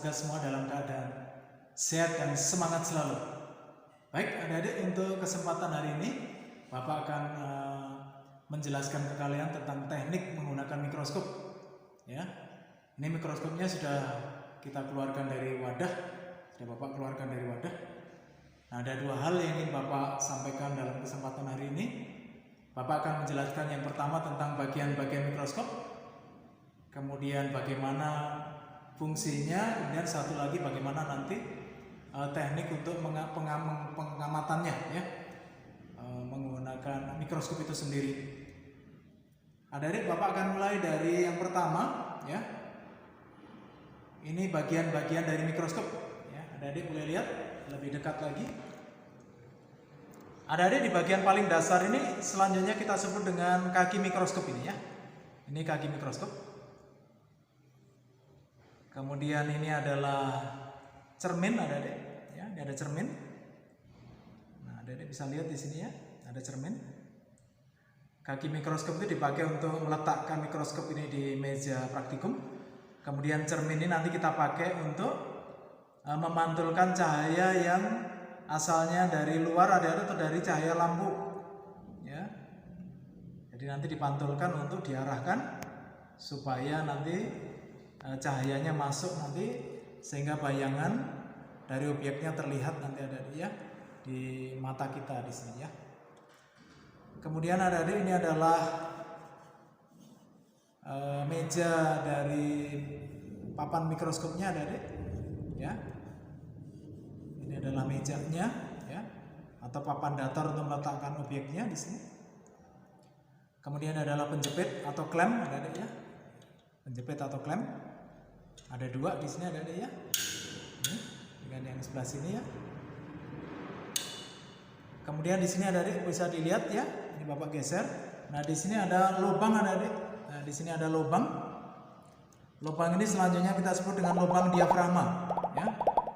kita semua dalam keadaan sehat dan semangat selalu. Baik adik-adik, untuk kesempatan hari ini Bapak akan menjelaskan ke kalian tentang teknik menggunakan mikroskop. Ya, ini mikroskopnya sudah kita keluarkan dari wadah, sudah Bapak keluarkan dari wadah. Nah, ada dua hal yang ingin Bapak sampaikan dalam kesempatan hari ini. Bapak akan menjelaskan yang pertama tentang bagian-bagian mikroskop, kemudian bagaimana fungsinya, kemudian satu lagi bagaimana nanti teknik untuk pengamatannya, ya, menggunakan mikroskop itu sendiri. Adik-adik, Bapak akan mulai dari yang pertama, ya. Ini bagian-bagian dari mikroskop, ya. Adik-adik boleh lihat lebih dekat lagi. Adik-adik, di bagian paling dasar ini selanjutnya kita sebut dengan kaki mikroskop ini, ya. Ini kaki mikroskop. Kemudian ini adalah cermin, adik-adik, ya. Ini ada cermin. Nah, adik-adik bisa lihat di sini, ya, ada cermin. Kaki mikroskop itu dipakai untuk meletakkan mikroskop ini di meja praktikum. Kemudian cermin ini nanti kita pakai untuk memantulkan cahaya yang asalnya dari luar atau dari cahaya lampu, ya. Jadi nanti dipantulkan untuk diarahkan supaya nanti cahayanya masuk nanti sehingga bayangan dari objeknya terlihat nanti ada ya di mata kita di sini, ya. Kemudian adik-adik, ini adalah meja dari papan mikroskopnya, adik-adik, ya. Ini adalah mejanya, ya, atau papan datar untuk meletakkan objeknya di sini. Kemudian adalah penjepit atau klem, adik-adik, ya. Penjepit atau klem. Ada dua di sini, adik-adik, ya. Ini dengan yang sebelah sini, ya. Kemudian di sini adik-adik bisa dilihat, ya. Ini Bapak geser. Nah, di sini ada lubang, adik-adik. Nah, di sini ada lubang. Lubang ini selanjutnya kita sebut dengan lubang diafragma, ya.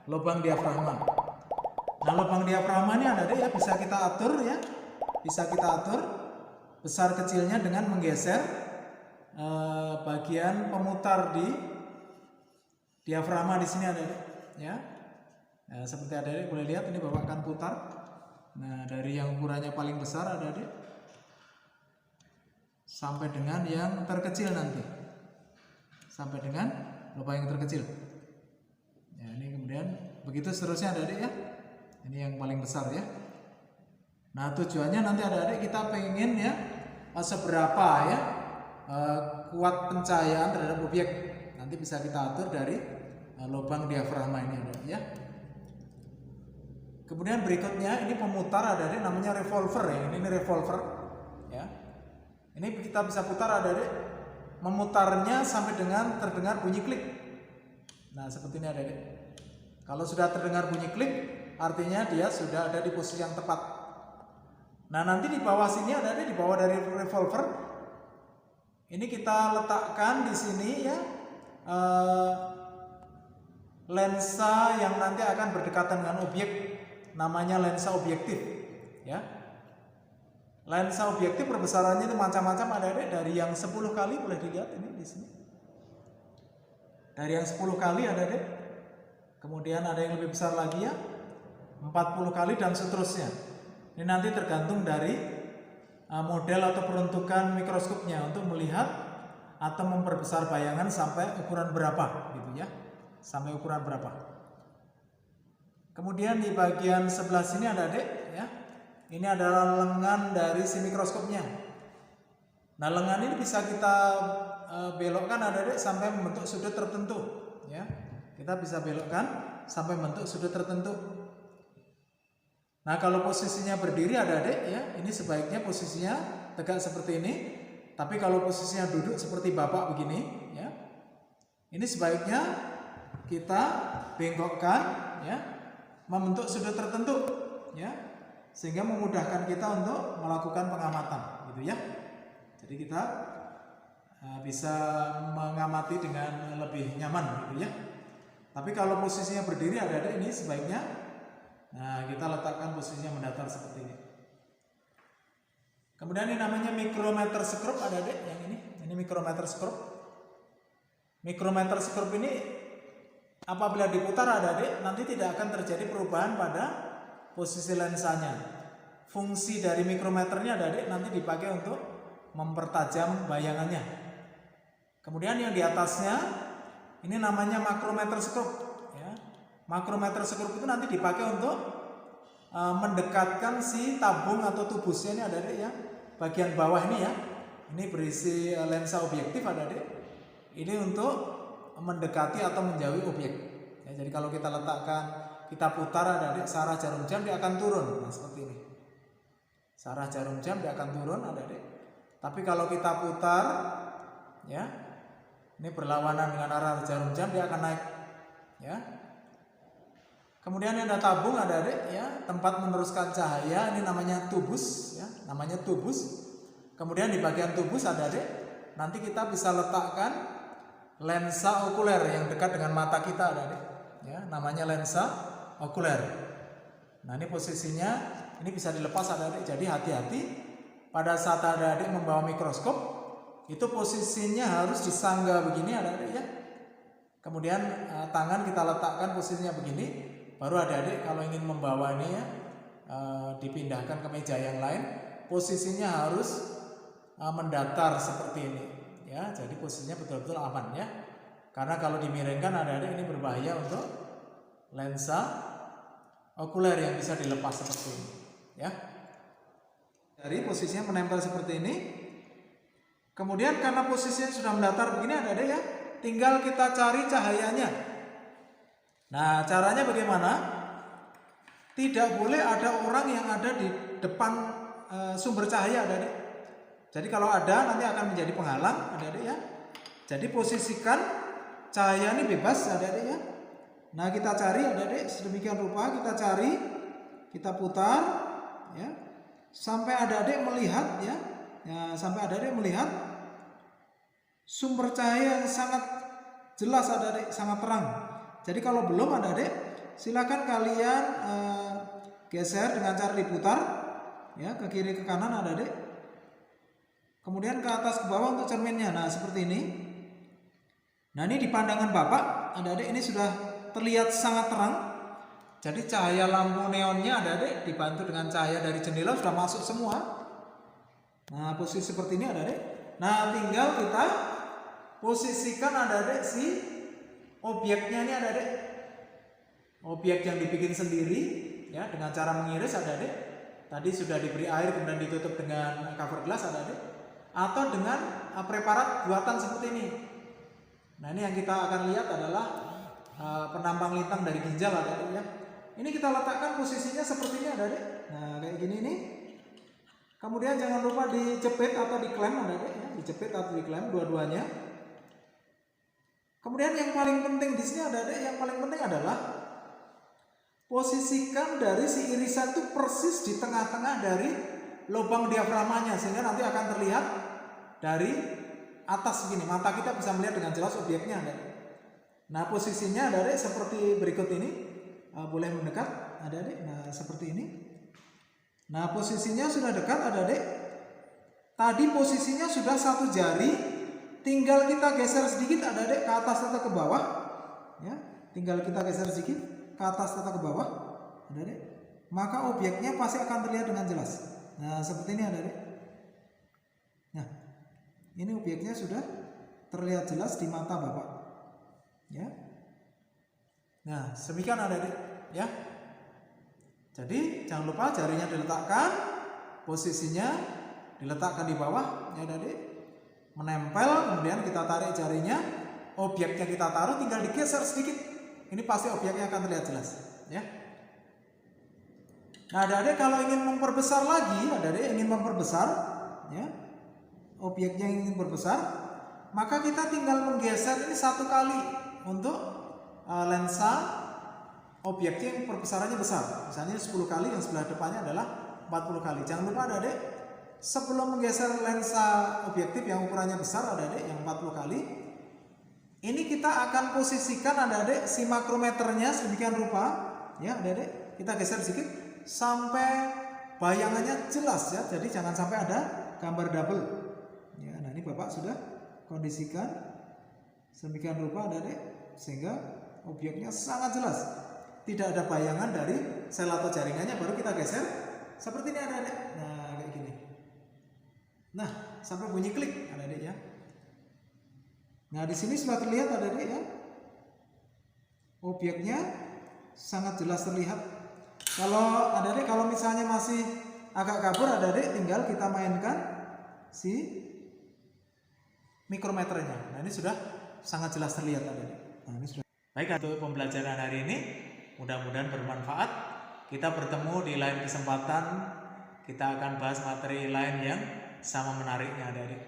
Lubang diafragma. Nah, lubang diafragma ini adik-adik, ya, bisa kita atur, ya. Bisa kita atur besar kecilnya dengan menggeser bagian pemutar di diafragma di sini, adik-adik, ya. Nah, seperti adik-adik boleh lihat, ini Bapak akan putar. Nah, dari yang ukurannya paling besar, adik-adik, sampai dengan yang terkecil nanti. Sampai dengan lubang yang terkecil. Ya, ini kemudian begitu seterusnya, adik-adik, ya. Ini yang paling besar, ya. Nah, tujuannya nanti adik-adik kita pengen, ya, seberapa, ya, kuat pencahayaan terhadap objek. Nanti bisa kita atur dari lubang diafragma ini, adik-adik, ya. Kemudian berikutnya ini pemutar, adik-adik, namanya revolver, ya. Ini revolver, ya. Ini kita bisa putar, adik-adik, memutarnya sampai dengan terdengar bunyi klik. Nah, seperti ini, adik-adik. Kalau sudah terdengar bunyi klik, artinya dia sudah ada di posisi yang tepat. Nah, nanti di bawah sini, adik-adik, di bawah dari revolver ini kita letakkan di sini, ya, lensa yang nanti akan berdekatan dengan objek, namanya lensa objektif, ya. Lensa objektif perbesarannya itu macam-macam, adik-adik, dari yang 10 kali boleh dilihat ini di sini. Dari yang 10 kali, adik-adik. Kemudian ada yang lebih besar lagi, ya, 40 kali dan seterusnya. Ini nanti tergantung dari model atau peruntukan mikroskopnya untuk melihat atau memperbesar bayangan sampai ukuran berapa, gitu, ya. Sampai ukuran berapa. Kemudian di bagian sebelah sini ada, adik, ya. Ini adalah lengan dari si mikroskopnya. Nah, lengan ini bisa kita belokkan, adik-adik, sampai membentuk sudut tertentu, ya. Kita bisa belokkan sampai membentuk sudut tertentu. Nah, kalau posisinya berdiri, adik-adik, ya, ini sebaiknya posisinya tegak seperti ini. Tapi kalau posisinya duduk seperti Bapak begini, ya, ini sebaiknya kita bengkokkan, ya, membentuk sudut tertentu, ya, sehingga memudahkan kita untuk melakukan pengamatan, gitu, ya. Jadi kita bisa mengamati dengan lebih nyaman, gitu, ya. Tapi kalau posisinya berdiri, adik-adik, ini sebaiknya kita letakkan posisinya mendatar seperti ini. Kemudian ini namanya micrometer scope, adik-adik, yang ini mikrometer scope. Mikrometer scope ini apabila diputar adik-adik nanti tidak akan terjadi perubahan pada posisi lensanya. Fungsi dari mikrometernya adik-adik nanti dipakai untuk mempertajam bayangannya. Kemudian yang di atasnya ini namanya makrometer skop ya. Makrometer skop itu nanti dipakai untuk mendekatkan si tabung atau tubusnya ini adik-adik ya. Bagian bawah ini ya. Ini berisi lensa objektif adik-adik. Ini untuk mendekati atau menjauhi objek. Ya, jadi kalau kita letakkan, kita putar adik-adik searah jarum jam dia akan turun. Nah, seperti ini. Searah jarum jam dia akan turun adik-adik. Tapi kalau kita putar ya, ini berlawanan dengan arah jarum jam dia akan naik ya. Kemudian ada tabung adik-adik ya, tempat meneruskan cahaya, ini namanya tubus ya, namanya tubus. Kemudian di bagian tubus adik-adik nanti kita bisa letakkan lensa okuler yang dekat dengan mata kita adik-adik ya, namanya lensa okuler. Nah, ini posisinya ini bisa dilepas adik-adik. Jadi hati-hati pada saat adik-adik membawa mikroskop, itu posisinya harus disangga begini adik-adik ya. Kemudian tangan kita letakkan posisinya begini, baru adik-adik kalau ingin membawa ini ya dipindahkan ke meja yang lain, posisinya harus mendatar seperti ini ya. Jadi posisinya betul-betul aman ya. Karena kalau dimiringkan adik-adik ini berbahaya untuk lensa okuler yang bisa dilepas seperti ini ya. Dari posisinya menempel seperti ini. Kemudian karena posisinya sudah mendatar begini adik-adik ya, tinggal kita cari cahayanya. Nah, caranya bagaimana? Tidak boleh ada orang yang ada di depan sumber cahaya adik-adik. Jadi kalau ada nanti akan menjadi penghalang adik-adik ya. Jadi posisikan cahaya ini bebas adik-adik ya. Nah, kita cari adik-adik sedemikian rupa, kita cari, kita putar ya, sampai adik-adik melihat ya, sampai adik-adik melihat sumber cahaya yang sangat jelas adik-adik, sangat terang. Jadi kalau belum adik-adik, silakan kalian geser dengan cara diputar ya, ke kiri ke kanan adik-adik. Kemudian ke atas ke bawah untuk cerminnya. Nah, seperti ini. Nah, ini di pandangan Bapak adik-adik ini sudah terlihat sangat terang. Jadi cahaya lampu neonnya adik-adik dibantu dengan cahaya dari jendela sudah masuk semua. Nah, posisi seperti ini adik-adik. Nah, tinggal kita posisikan adik-adik si objeknya ini adik-adik. Objek yang dibikin sendiri ya, dengan cara mengiris adik-adik. Tadi sudah diberi air kemudian ditutup dengan cover glass adik-adik. Atau dengan preparat buatan seperti ini. Nah, ini yang kita akan lihat adalah penambang lintang dari ginjal adik-adik ya. Ini kita letakkan posisinya seperti ini adik-adik. Nah, kayak gini nih. Kemudian jangan lupa dijepit atau diklem adik-adik ya, dijepit atau diklem dua-duanya. Kemudian yang paling penting di sini adik-adik, yang paling penting adalah posisikan dari si irisan itu persis di tengah-tengah dari lubang diaframanya, sehingga nanti akan terlihat dari atas begini, mata kita bisa melihat dengan jelas objeknya adik-adik. Nah, posisinya adik-adik seperti berikut ini. Boleh mendekat adik-adik. Nah, seperti ini. Nah, posisinya sudah dekat adik-adik. Tadi posisinya sudah satu jari, tinggal kita geser sedikit adik-adik ke atas atau ke bawah ya. Tinggal kita geser sedikit ke atas atau ke bawah adik-adik, maka objeknya pasti akan terlihat dengan jelas. Nah, seperti ini adik-adik. Nah, ini objeknya sudah terlihat jelas di mata Bapak ya. Nah, demikian adik-adik ya. Jadi jangan lupa jarinya diletakkan, posisinya diletakkan di bawah ya adik-adik, menempel, kemudian kita tarik jarinya, objeknya kita taruh, tinggal digeser sedikit, ini pasti objeknya akan terlihat jelas ya. Nah, adik-adik kalau ingin memperbesar lagi, adik-adik ingin memperbesar ya, objeknya ingin berbesar, maka kita tinggal menggeser ini satu kali untuk lensa objeknya yang perbesarannya besar. Misalnya 10 kali, yang sebelah depannya adalah 40 kali. Jangan lupa adik-adik, sebelum menggeser lensa objektif yang ukurannya besar adik-adik, yang 40 kali, ini kita akan posisikan adik-adik si makrometernya sedemikian rupa ya adik-adik. Kita geser sedikit sampai bayangannya jelas ya. Jadi jangan sampai ada gambar double ya. Nah, ini Bapak sudah kondisikan sedemikian rupa adik-adik, sehingga Obyeknya sangat jelas. Tidak ada bayangan dari sel atau jaringannya. Baru kita geser seperti ini adik-adik. Nah, kayak gini. Nah, sampai bunyi klik adik-adik ya. Nah, di sini sudah terlihat adik-adik ya. Obyeknya sangat jelas terlihat. Kalau adik-adik kalau misalnya masih agak kabur adik-adik, tinggal kita mainkan si mikrometernya. Nah, ini sudah sangat jelas terlihat adik-adik. Nah, ini sudah. Baik, untuk pembelajaran hari ini mudah-mudahan bermanfaat. Kita bertemu di lain kesempatan. Kita akan bahas materi lain yang sama menariknya adik-adik.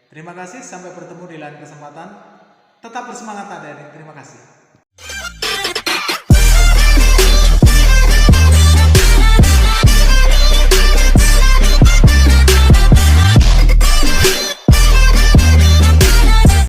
Terima kasih, sampai bertemu di lain kesempatan. Tetap bersemangat adik-adik. Terima kasih.